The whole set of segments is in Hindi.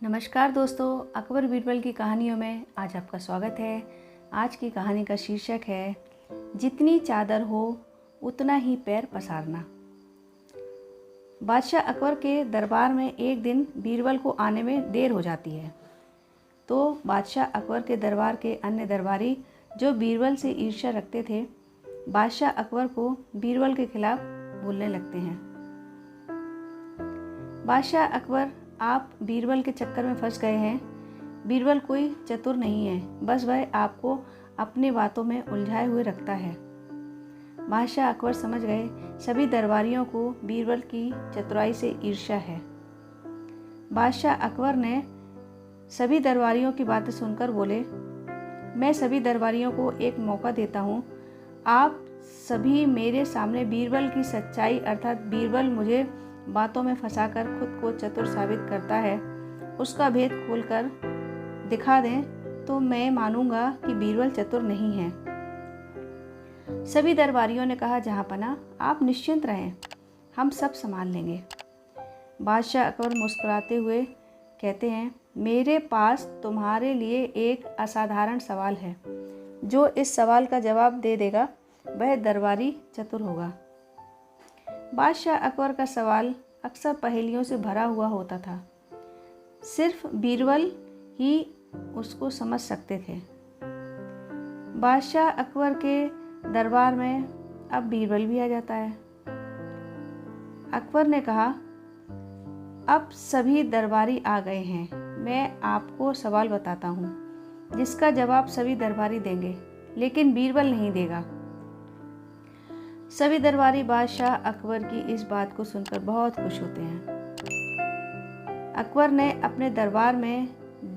नमस्कार दोस्तों, अकबर बीरबल की कहानियों में आज आपका स्वागत है। आज की कहानी का शीर्षक है जितनी चादर हो उतना ही पैर पसारना। बादशाह अकबर के दरबार में एक दिन बीरबल को आने में देर हो जाती है, तो बादशाह अकबर के दरबार के अन्य दरबारी जो बीरबल से ईर्ष्या रखते थे, बादशाह अकबर को बीरबल के खिलाफ बोलने लगते हैं। बादशाह अकबर, आप बीरबल के चक्कर में फंस गए हैं। बीरबल कोई चतुर नहीं है, बस वह आपको अपनी बातों में उलझाए हुए रखता है। बादशाह अकबर समझ गए सभी दरबारियों को बीरबल की चतुराई से ईर्ष्या है। बादशाह अकबर ने सभी दरबारियों की बातें सुनकर बोले, मैं सभी दरबारियों को एक मौका देता हूँ। आप सभी मेरे सामने बीरबल की सच्चाई अर्थात बीरबल मुझे बातों में फंसाकर खुद को चतुर साबित करता है, उसका भेद खोलकर दिखा दें तो मैं मानूंगा कि बीरबल चतुर नहीं है। सभी दरबारियों ने कहा, जहाँपनाह आप निश्चिंत रहें, हम सब संभाल लेंगे। बादशाह अकबर मुस्कुराते हुए कहते हैं, मेरे पास तुम्हारे लिए एक असाधारण सवाल है। जो इस सवाल का जवाब दे देगा वह दरबारी चतुर होगा। बादशाह अकबर का सवाल अक्सर पहेलियों से भरा हुआ होता था। सिर्फ बीरबल ही उसको समझ सकते थे। बादशाह अकबर के दरबार में अब बीरबल भी आ जाता है। अकबर ने कहा, अब सभी दरबारी आ गए हैं, मैं आपको सवाल बताता हूँ जिसका जवाब सभी दरबारी देंगे, लेकिन बीरबल नहीं देगा। सभी दरबारी बादशाह अकबर की इस बात को सुनकर बहुत खुश होते हैं। अकबर ने अपने दरबार में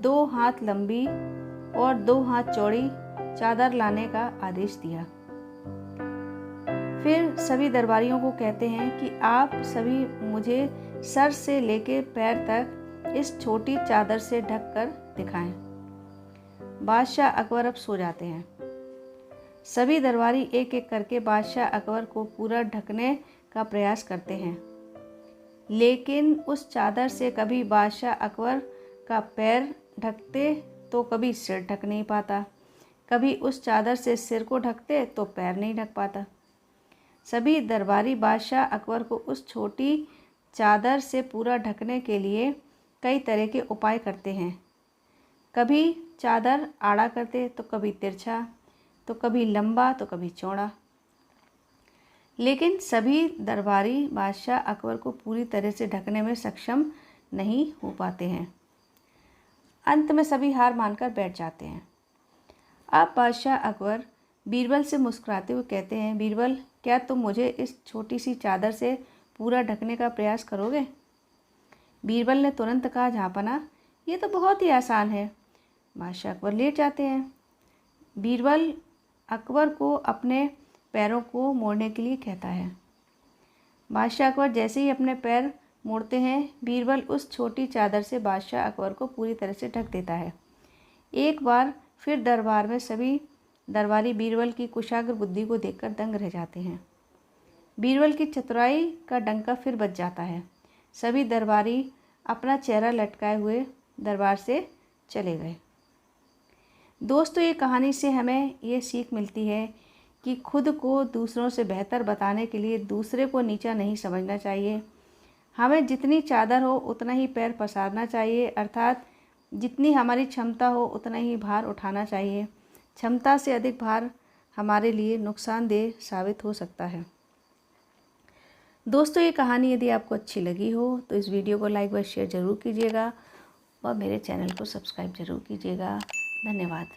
2 हाथ लंबी और 2 हाथ चौड़ी चादर लाने का आदेश दिया। फिर सभी दरबारियों को कहते हैं कि आप सभी मुझे सर से लेकर पैर तक इस छोटी चादर से ढक कर दिखाएं। बादशाह अकबर अब सो जाते हैं। सभी दरबारी एक एक करके बादशाह अकबर को पूरा ढकने का प्रयास करते हैं, लेकिन उस चादर से कभी बादशाह अकबर का पैर ढकते तो कभी सिर ढक नहीं पाता, कभी उस चादर से सिर को ढकते तो पैर नहीं ढक पाता। सभी दरबारी बादशाह अकबर को उस छोटी चादर से पूरा ढकने के लिए कई तरह के उपाय करते हैं। कभी चादर आड़ा करते तो कभी तिरछा, तो कभी लंबा तो कभी चौड़ा, लेकिन सभी दरबारी बादशाह अकबर को पूरी तरह से ढकने में सक्षम नहीं हो पाते हैं। अंत में सभी हार मानकर बैठ जाते हैं। अब बादशाह अकबर बीरबल से मुस्कुराते हुए कहते हैं, बीरबल, क्या तुम मुझे इस छोटी सी चादर से पूरा ढकने का प्रयास करोगे? बीरबल ने तुरंत कहा, जहाँपनाह ये तो बहुत ही आसान है। बादशाह अकबर लेट जाते हैं। बीरबल अकबर को अपने पैरों को मोड़ने के लिए कहता है। बादशाह अकबर जैसे ही अपने पैर मोड़ते हैं, बीरबल उस छोटी चादर से बादशाह अकबर को पूरी तरह से ढक देता है। एक बार फिर दरबार में सभी दरबारी बीरबल की कुशाग्र बुद्धि को देखकर दंग रह जाते हैं। बीरबल की चतुराई का डंका फिर बज जाता है। सभी दरबारी अपना चेहरा लटकाए हुए दरबार से चले गए। दोस्तों, ये कहानी से हमें ये सीख मिलती है कि खुद को दूसरों से बेहतर बताने के लिए दूसरे को नीचा नहीं समझना चाहिए। हमें जितनी चादर हो उतना ही पैर पसारना चाहिए, अर्थात जितनी हमारी क्षमता हो उतना ही भार उठाना चाहिए। क्षमता से अधिक भार हमारे लिए नुकसानदेह साबित हो सकता है। दोस्तों, ये कहानी यदि आपको अच्छी लगी हो तो इस वीडियो को लाइक व शेयर ज़रूर कीजिएगा और मेरे चैनल को सब्सक्राइब ज़रूर कीजिएगा। धन्यवाद।